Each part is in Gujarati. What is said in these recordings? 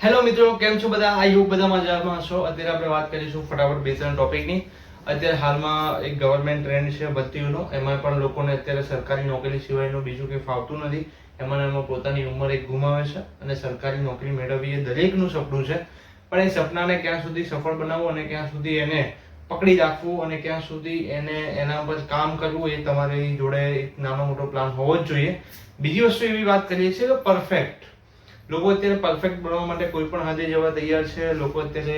હેલો મિત્રો, કેમ છો બધા? આઈ હોપ બધા મજામાં છો. અત્યારે આપણે વાત કરીશું ફટાફટ બે ત્રણ ટોપિકની. અત્યારે હાલમાં એક ગવર્મેન્ટ ટ્રેન્ડ છે ભરતીઓનો. એમાં પણ લોકોને અત્યારે સરકારી નોકરી સિવાયનું બીજું કંઈ ફાવતું નથી. એમાં પોતાની ઉંમર એક ગુમાવે છે અને સરકારી નોકરી મેળવવી એ દરેકનું સપનું છે. પણ એ સપનાને ક્યાં સુધી સફળ બનાવવું અને ક્યાં સુધી એને પકડી રાખવું અને ક્યાં સુધી એને એના પર કામ કરવું, એ તમારી જોડે એક નાનો મોટો પ્લાન હોવો જ જોઈએ. બીજી વસ્તુ એવી વાત કરીએ છીએ કે પરફેક્ટ. લોકો અત્યારે પરફેક્ટ બનવા માટે કોઈ પણ હદે જવા તૈયાર છે. લોકો અત્યારે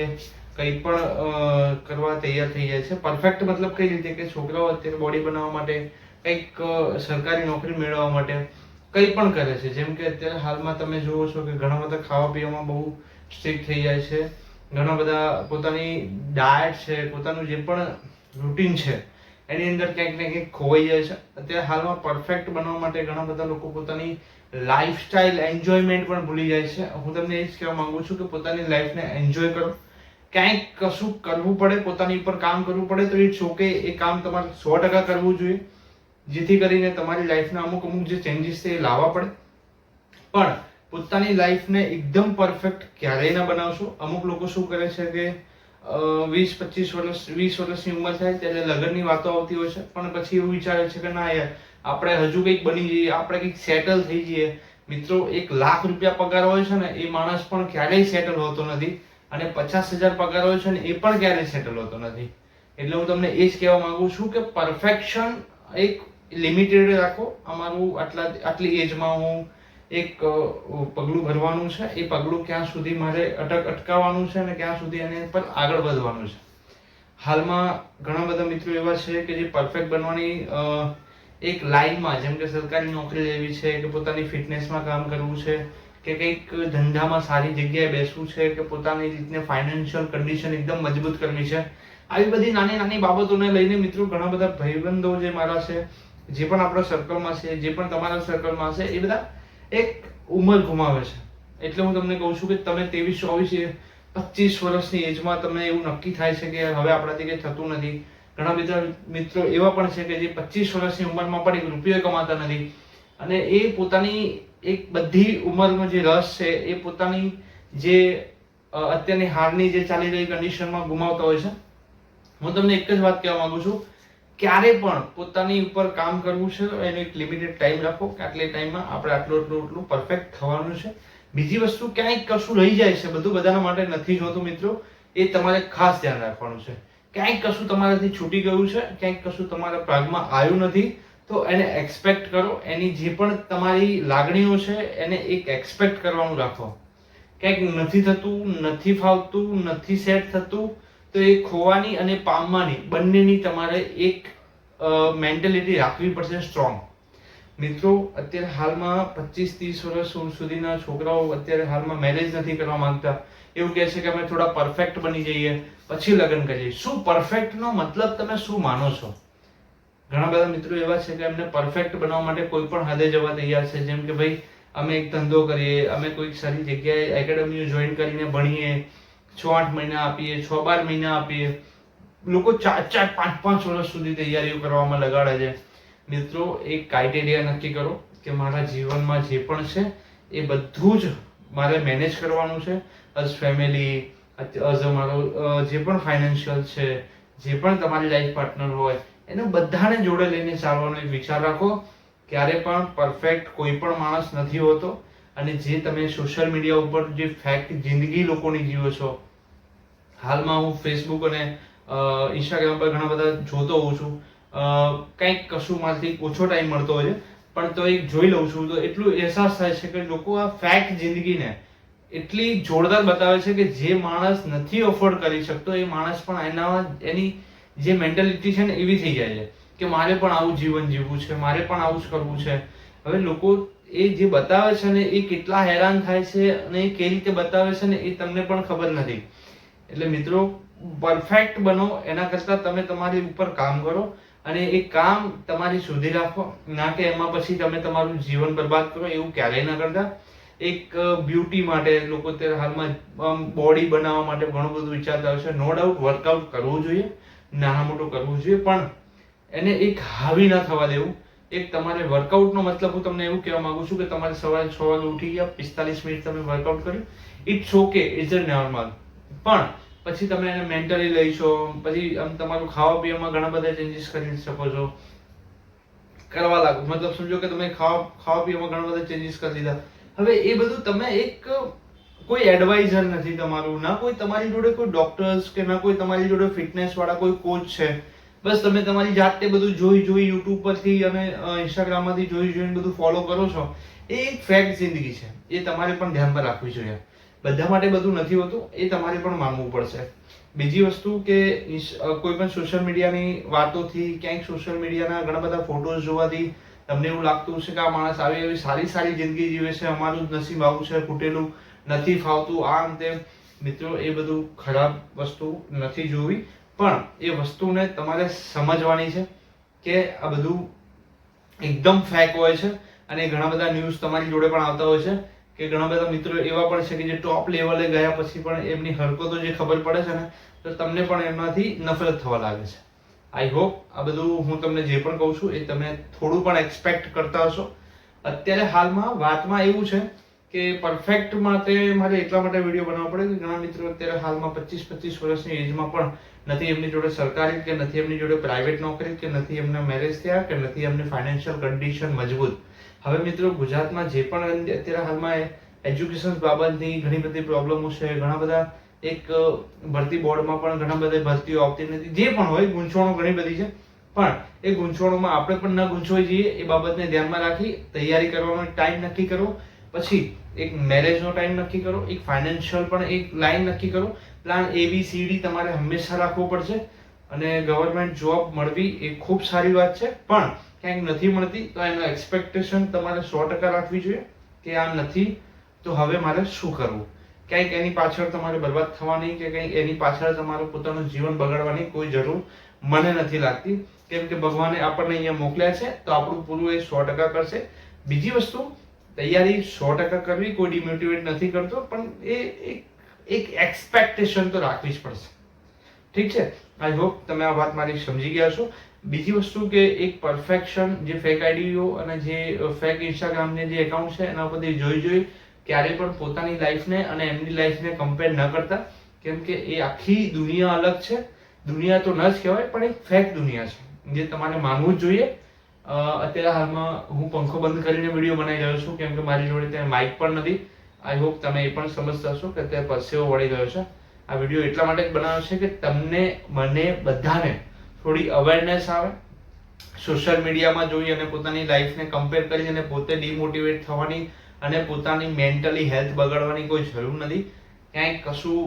કંઈ પણ કરવા તૈયાર થઈ જાય છે. પરફેક્ટ મતલબ કઈ રીતે કે છોકરાઓ અત્યારે બોડી બનાવવા માટે, કંઈક સરકારી નોકરી મેળવવા માટે કંઈ પણ કરે છે. જેમ કે અત્યારે હાલમાં તમે જુઓ છો કે ઘણા બધા ખાવા પીવામાં બહુ સ્ટ્રિક્ટ થઈ જાય છે. ઘણા બધા પોતાની ડાયટ છે, પોતાનું જે પણ રૂટીન છે એની અંદર ક્યાંક ને ક્યાંક ખોવાઈ જાય છે. અત્યારે હાલમાં પરફેક્ટ બનવા માટે ઘણા બધા લોકો પોતાની લાઈફસ્ટાઈલ એન્જોયમેન્ટ પણ ભૂલી જાય છે. હું તમને એ જ કહેવા માંગુ છું કે પોતાની લાઈફને એન્જોય કરો. ક્યાંક કશું કરવું પડે, પોતાની ઉપર કામ કરવું પડે તો ઇટ્સ ઓકે. એ કામ તમારે 100% કરવું જોઈએ, જેથી કરીને તમારી લાઈફના અમુક જે ચેન્જીસ છે એ લાવવા પડે. પણ પોતાની લાઈફને એકદમ પરફેક્ટ ક્યારેય ના બનાવશો. અમુક લોકો શું કરે છે કે 20 વર્ષની ઉંમર થાય ત્યારે લગ્નની વાતો આવતી હોય છે, પણ પછી એવું વિચારે છે કે ના યાર, આપણે હજુ કંઈક બની જઈએ, આપણે કંઈક સેટલ થઈ જઈએ. મિત્રો, 1 લાખ રૂપિયા પગાર હોય છે ને એ માણસ પણ ક્યારેય સેટલ હોતો નથી, અને 50,000 પગાર હોય છે ને એ પણ ક્યારેય સેટલ હોતો નથી. એટલે હું તમને એ જ કહેવા માંગુ છું કે પરફેક્શન એક લિમિટેડ રાખો. અમારું આટલી એજમાં હું એક પગલું ભરવાનું છે, એ પગલું ક્યાં સુધી મારે અટકાવવાનું છે અને ક્યાં સુધી એને પર આગળ વધવાનું છે. હાલમાં ઘણા બધા મિત્રો એવા છે કે જે પરફેક્ટ બનવાની એક લાઈનમાં, જેમ કે સરકારી નોકરી લેવી છે, કે પોતાની ફિટનેસમાં કામ કરવું છે, કે કંઈક ધંધામાં સારી જગ્યાએ બેસવું છે, કે પોતાની રીતને ફાઇનાન્શિયલ કન્ડિશન એકદમ મજબૂત કરવી છે. આવી બધી નાની નાની બાબતોને લઈને મિત્રો ઘણા બધા ભાઈબંધો જે મારા છે, જે પણ આપણા સર્કલમાં છે, જે પણ તમારા સર્કલમાં છે, એ બધા એક ઉંમર ગુમાવે છે. એટલે હું તમને કહું છું કે તમે 23, 24, 25 વર્ષની એજમાં તમને એવું નક્કી થાય છે કે હવે આપણાથી કંઈ થતું નથી. ઘણા બધા મિત્રો એવા પણ છે કે જે 25 વર્ષની ઉંમરમાં પણ એક રૂપિયો કમાતા નથી, અને એ પોતાની એક બધી ઉંમરનો જે રસ છે એ પોતાની જે અત્યારની હાલની જે ચાલી રહી કન્ડિશનમાં ગુમાવતા હોય છે. હું તમને એક જ વાત કહેવા માંગુ છું, ક્યારે પણ પોતાની ઉપર કામ કરવું છે તો એનો એક લિમિટેડ ટાઈમ રાખો કે આટલે ટાઈમમાં આપણે આટલું પરફેક્ટ થવાનું છે. બીજી વસ્તુ, ક્યાંય કશું રહી જાય છે, બધું બધાના માટે નથી જોતું મિત્રો. એ તમારે ખાસ ધ્યાન રાખવાનું છે. ક્યાંક કશું તમારાથી છૂટી ગયું છે, ક્યાંક કશું તમારા ભાગમાં આવ્યું નથી, તો એને એક્સપેક્ટ કરો. એની જે પણ તમારી લાગણીઓ છે એને એક એક્સપેક્ટ કરવાનું રાખો. ક્યાંક નથી થતું, નથી ફાવતું, નથી સેટ થતું, તો એ ખોવાની અને પામવાની બંનેની તમારે એક મેન્ટેલિટી રાખવી પડશે સ્ટ્રોંગ. મિત્રો, અત્યારે હાલમાં 25-30 વર્ષ સુધીના છોકરાઓ અત્યારે હાલમાં મેરેજ નથી કરવા માંગતા. એવું કહે છે કે અમે થોડા પરફેક્ટ બની જઈએ પછી લગ્ન કરીએ. શું પરફેક્ટનો મતલબ તમે શું માનો છો? ઘણા બધા મિત્રો એવા છે કે એમને પરફેક્ટ બનવા માટે કોઈ પણ હદે જવા તૈયાર છે. જેમ કે ભાઈ, અમે એક ધંધો કરીએ, અમે કોઈક સારી જગ્યાએ એકેડમીઓ જોઈન કરીને ભણીએ, 6-8 મહિના આપીએ, 6-12 મહિના આપીએ. લોકો 4-4, 5-5 વર્ષ સુધી તૈયારીઓ કરવામાં લગાડે છે. મિત્રો, એક ક્રાઇટેરિયા નક્કી કરો કે મારા જીવનમાં જે પણ છે એ બધું જ મારે મેનેજ કરવાનું છે. એઝ ફેમિલી, એઝ મારો જે પણ ફાઇનાન્શિયલ છે, જે પણ તમારી લાઈફ પાર્ટનર હોય, એને બધાને જોડે લઈને ચાલવાનો એક વિચાર રાખો. ક્યારે પણ પરફેક્ટ કોઈ પણ માણસ નથી હોતો, અને જે તમે સોશિયલ મીડિયા ઉપર જે ફેક જિંદગી લોકોની જીવો છો, હાલમાં હું ફેસબુક અને ઇન્સ્ટાગ્રામ પર ઘણા બધા જોતો હોઉં છું. કંઈક કશું મારાથી ઓછો ટાઈમ મળતો હોય છે, પણ તો એક જોઈ લઉં છું તો એટલું અહેસાસ થાય છે કે લોકો આ ફેક જિંદગીને એટલી જોરદાર બતાવે છે કે જે માણસ નથી અફોર્ડ કરી શકતો એ માણસ પણ એની જે મેન્ટાલિટી છે ને એવી થઈ જાય છે કે મારે પણ આવું જીવન જીવવું છે, મારે પણ આવું જ કરવું છે. હવે લોકો એ જે બતાવે છે ને એ કેટલા હેરાન થાય છે અને એ કઈ રીતે બતાવે છે ને એ તમને પણ ખબર નથી. એટલે મિત્રો, પરફેક્ટ બનો એના કરતાં તમે તમારી ઉપર કામ કરો, અને એ કામ તમારી સુધી રાખો. ના કે એમાં પછી તમે તમારું જીવન બરબાદ કરો. એવું ક્યારેય ના કરતા. એક બ્યુટી માટે લોકો અત્યારે હાલમાં બોડી બનાવવા માટે ઘણું બધું વિચારતા હોય છે. નો ડાઉટ વર્કઆઉટ કરવું જોઈએ, નાના મોટું કરવું જોઈએ, પણ એને એક હાવી ના થવા દેવું એક તમારે વર્કઆઉટનો મતલબ હું તમને એવું કહેવા માંગુ છું કે તમારે સવારે 6 વાગે ઉઠી ગયા, 45 મિનિટ તમે વર્કઆઉટ કર્યું, it's okay, it's a normal. પણ પછી તમે એને મેન્ટલી લઈશો, પછી આમ તમારું ખાવા પીવામાં ઘણા બધા ચેન્જીસ કરી શકો છો, કરવા લાગો. મતલબ સમજો કે તમે ખાવા પીવામાં ઘણા બધા ચેન્જીસ કરી દીધા. હવે એ બધું તમે એક કોઈ એડવાઇઝર નથી તમારું, ના કોઈ તમારી જોડે કોઈ ડોક્ટર્સ કે ના કોઈ તમારી જોડે ફિટનેસ વાળા કોઈ કોચ છે. બસ તમે તમારી જાતે બધું જોઈ યુટ્યુબ પરથી અને ઇન્સ્ટાગ્રામ માંથી જોઈને બધું ફોલો કરો છો. એ એક ફેક જિંદગી છે, એ તમારે પણ ધ્યાનમાં રાખવી જોઈએ. બધા માટે બધું નથી હોતું, એ તમારે પણ માનવું પડશે. બીજી વસ્તુ કે કોઈ પણ સોશિયલ મીડિયાની વાતોથી, ક્યાંક સોશિયલ મીડિયાના ઘણા બધા ફોટોઝ જોવાથી તમને એવું લાગતું હશે કે આ માણસ આવી એવી સારી જિંદગી જીવે છે, અમારું નસીબ આવું છે, ફૂટેલું, નથી ફાવતું, આમ તેમ. મિત્રો, એ બધું ખરાબ વસ્તુ નથી જોવી, પણ એ વસ્તુને તમારે સમજવાની છે કે આ બધું એકદમ ફેક હોય છે. અને ઘણા બધા ન્યૂઝ તમારી જોડે પણ આવતા હોય છે કે ઘણા બધા મિત્રો એવા પણ છે કે જે ટોપ લેવલે ગયા પછી પણ એમની હરકતો જે ખબર પડે છે ને, તો તમને પણ એમાંથી નફરત થવા લાગે છે. આઈ હોપ આ બધું હું તમને જે પણ કહું છું એ તમે થોડું પણ એક્સપેક્ટ કરતા હશો. અત્યારે હાલમાં વાતમાં એવું છે કે પરફેક્ટ માટે મારે એટલા માટે વિડીયો બનાવવો પડે કે ઘણા મિત્રો અત્યારે હાલમાં 25 વર્ષની એજમાં પણ નથી એમની જોડે સરકારી કે નથી એમની જોડે પ્રાઇવેટ નોકરી કે નથી એમના મેરેજ થયા કે નથી એમની ફાઇનાન્શિયલ કન્ડિશન મજબૂત. હવે મિત્રો, ગુજરાતમાં જે પણ અત્યારે હાલમાં એજ્યુકેશન બાબતની ઘણી બધી પ્રોબ્લેમો છે, ઘણા બધા એક ભરતી બોર્ડમાં પણ ઘણા બધા ભરતીઓ આવતી નથી, જે પણ હોય ગૂંચવણો ઘણી બધી છે. પણ એ ગૂંચવણોમાં આપણે પણ ન ગૂંચવાઈ જઈએ, એ બાબતને ધ્યાનમાં રાખી તૈયારી કરવાનો ટાઈમ નક્કી કરો. પછી એક મેરેજનો ટાઈમ નક્કી કરો, એક ફાઇનાન્શિયલ પણ એક લાઈન નક્કી કરો. પ્લાન ABCD તમારે હંમેશા રાખવો પડશે. અને ગવર્મેન્ટ જોબ મળવી એ ખૂબ સારી વાત છે, પણ ક્યાંક નથી મળતી તો એનો એક્સપેક્ટેશન તમારે 100% રાખવી જોઈએ કે આ નથી તો હવે મારે શું કરવું. ક્યાંક એની પાછળ તમારે બરબાદ થવાની કે કંઈક એની પાછળ તમારું પોતાનું જીવન બગાડવાની કોઈ જરૂર મને નથી લાગતી. કેમ કે ભગવાને આપણને અહીંયા મોકલ્યા છે તો આપણું પૂરું એ 100% કરશે. બીજી વસ્તુ, તૈયારી 100% કરવી, કોઈ ડિમોટિવેટ નથી કરતો, પણ એ એક એક્સપેક્ટેશન તો રાખવી જ પડશે. ઠીક છે? આઈ હોપ તમે આ વાત મારી સમજી ગયા છો. બીજી વસ્તુ કે એક પરફેક્શન, જે ફેક આઈડીઓ અને જે ફેક ઇન્સ્ટાગ્રામની જે એકાઉન્ટ છે એના પરથી જોઈ ક્યારેય પણ પોતાની લાઈફને અને એમની લાઈફને કમ્પેર ન કરતા. કેમ કે એ આખી દુનિયા અલગ છે. દુનિયા તો ન જ કહેવાય, પણ એક ફેક દુનિયા છે જે તમારે માનવું જ જોઈએ. અત્યારે હાલમાં હું પંખો બંધ કરીને વિડીયો બનાવી રહ્યો છું કેમ કે મારી જોડે ત્યાં માઇક પણ નથી. આઈ હોપ તમે એ પણ સમજતા હશો કે અત્યારે પરસેવો વળી ગયો છે. આ વિડીયો એટલા માટે જ બનાવ્યો છે કે તમને, મને, બધાને થોડી અવેરનેસ આવે. સોશિયલ મીડિયામાં જોઈ અને પોતાની લાઈફને કમ્પેર કરી અને પોતે ડિમોટિવેટ થવાની અને પોતાની મેન્ટલી હેલ્થ બગાડવાની કોઈ જરૂર નથી. ક્યાંક કશું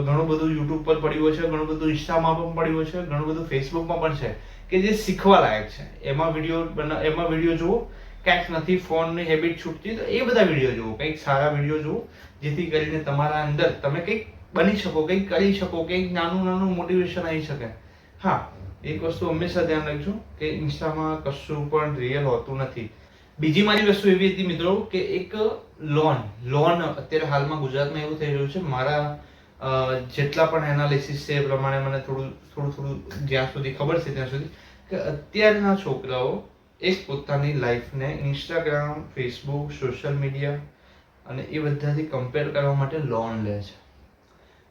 ઘણું બધું યુટ્યુબ પર પડ્યું છે, ઘણું બધું ઇન્સ્ટામાં પણ પડ્યું છે, ઘણું બધું ફેસબુકમાં પણ છે કે જે શીખવા લાયક છે. એમાં વિડીયો જુઓ. ક્યાંક નથી ફોનની હેબિટ છૂટતી તો એ બધા વિડીયો જુઓ, કંઈક સારા વિડીયો જુઓ જેથી કરીને તમારા અંદર તમે કંઈક બની શકો, કંઈક કરી શકો, કંઈક નાનું મોટિવેશન આવી શકે. હા, એક વસ્તુ હંમેશા ધ્યાન રાખજો કે ઇન્સ્ટામાં કશું પણ રિયલ હોતું નથી. બીજી મારી વસ્તુ એવી હતી મિત્રો કે એક લોન અત્યારે હાલમાં ગુજરાતમાં એવું થઈ રહ્યું છે. મારા જેટલા પણ એનાલિસિસ છે એ પ્રમાણે મને થોડું જ્યાં સુધી ખબર છે ત્યાં સુધી કે અત્યારના છોકરાઓ એક પોતાની લાઈફને ઇન્સ્ટાગ્રામ, ફેસબુક, સોશિયલ મીડિયા અને એ બધાથી કમ્પેર કરવા માટે લોન લે છે.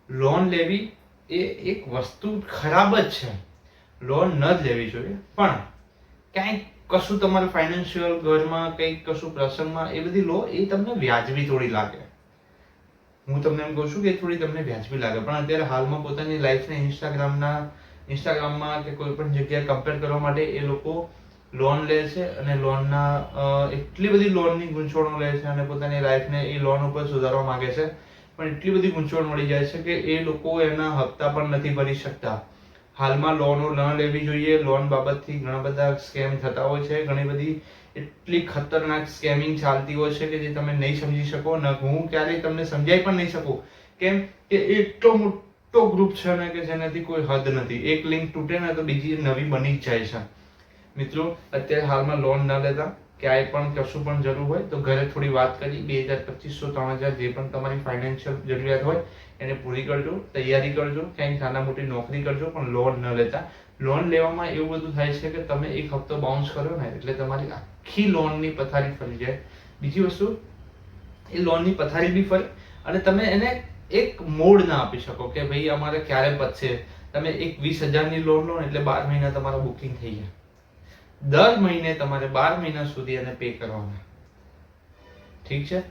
લોન લેવી એ એક વસ્તુ ખરાબ જ છે. લોન ન જ લેવી જોઈએ, પણ ક્યાંક કશું તમારે ફાઇનાન્શિયલ ઘરમાં કંઈક કશું પ્રસંગમાં એ બધી લો, એ તમને વ્યાજબી થોડી લાગે. હું તમને એમ કહું છું કે થોડી તમને વ્યાજબી લાગે, પણ અત્યારે હાલમાં પોતાની લાઈફને ઇન્સ્ટાગ્રામમાં કે કોઈ પણ જગ્યાએ કમ્પેર કરવા માટે એ લોકો લોન લે છે અને એટલી બધી લોનની ગૂંચવણો લે છે અને પોતાની લાઈફને એ લોન ઉપર સુધારવા માંગે છે, પણ એટલી બધી ગૂંચવણ મળી જાય છે કે એ લોકો એના હપ્તા પણ નથી ભરી શકતા. હાલમાં લોનો ન લેવી જોઈએ. લોન બાબતથી ઘણા બધા સ્કેમ થતા હોય છે. ઘણી બધી એટલી ખતરનાક સ્કેમિંગ ચાલતી હોય છે કે જે તમે નહીં સમજી શકો. હું ક્યારેય તમને સમજાઈ પણ નહીં શકું. કેમ કે એટલો મોટો ગ્રુપ છે ને કે જેનાથી કોઈ હદ નથી. એક લિંક તૂટે ને તો બીજી નવી બની જ જાય છે. મિત્રો, અત્યારે હાલમાં લોન ન લેતા. ક્યાંય પણ કશું પણ જરૂર હોય તો ઘરે થોડી વાત કરી 2000 2500 3000 જે પણ તમારી ફાઇનાન્શિયલ જરૂરિયાત હોય એને પૂરી કરજો, તૈયારી કરજો, ક્યાંય નાના મોટી નોકરી કરજો, પણ લોન ન લેતા. લોન લેવામાં એવું બધું થાય છે કે તમે એક હપ્તો બાઉન્સ કર્યો ને એટલે તમારી આખી લોનની પથારી ફરી જાય. બીજી વસ્તુ, એ લોનની પથારી બી ફરે અને તમે એને એક મોડ ના આપી શકો કે ભાઈ અમારે ક્યારે પતશે. તમે એક 20,000ની લોન લો એટલે 12 મહિના તમારા બુકિંગ થઈ જાય. દર મહિને તમારે 12 મહિના સુધી એને પે કરવાના. ઠીક છે.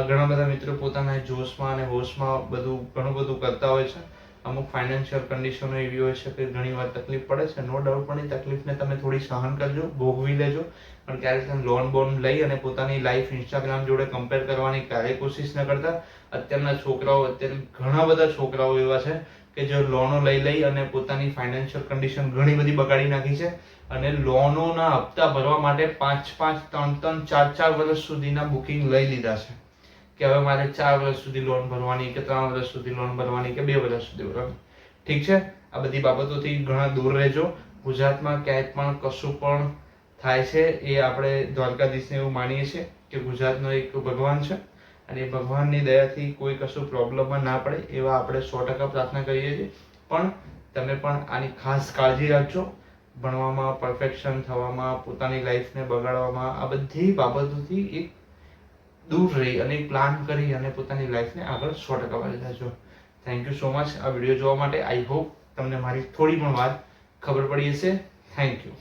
ઘણા બધા મિત્રો પોતાના જોશમાં અને હોશમાં ઘણું બધું કરતા હોય છે. અમુક ફાઇનાન્શિયલ કન્ડિશનો એવી હોય છે કે ઘણી વાર તકલીફ પડે છે. નો ડાઉટ, પણ એ તકલીફને તમે થોડી સહન કરજો, ભોગવી લેજો. પણ ક્યારેક તમે લોન બોન લઈ અને પોતાની લાઈફ ઇન્સ્ટાગ્રામ જોડે કમ્પેર કરવાની ક્યારેય કોશિશ ન કરતા. અત્યારે ઘણા બધા છોકરાઓ એવા છે કે જે લોનો લઈ અને પોતાની ફાઇનાન્શિયલ કન્ડિશન ઘણી બધી બગાડી નાખી છે અને લોનોના હપ્તા ભરવા માટે 5 3 4 વર્ષ સુધીના બુકિંગ લઈ લીધા છે કે હવે મારે 4 વર્ષ સુધી લોન ભરવાની કે 3 વર્ષ સુધી લોન ભરવાની કે 2 વર્ષ સુધી ભરવાની. ઠીક છે. આ બધી બાબતોથી ઘણા દૂર રહેજો. ગુજરાતમાં ક્યાંય પણ કશું પણ થાય છે એ આપણે દ્વારકાધીશને એવું માનીએ છીએ કે ગુજરાતનો એક ભગવાન છે અને એ ભગવાનની દયાથી કોઈ કશું પ્રોબ્લેમમાં ના પડે એવા આપણે 100% પ્રાર્થના કરીએ છીએ. પણ તમે પણ આની ખાસ કાળજી રાખજો. ભણવામાં, પરફેક્શન થવામાં, પોતાની લાઈફને બગાડવામાં, આ બધી બાબતોથી એક દૂર રહી અને પ્લાન કરી અને પોતાની લાઈફને આગળ 100% વાળી લેજો. થેન્ક યુ સો મચ આ વિડીયો જોવા માટે. આઈ હોપ તમને મારી થોડી પણ વાત ખબર પડી હશે. Thank you.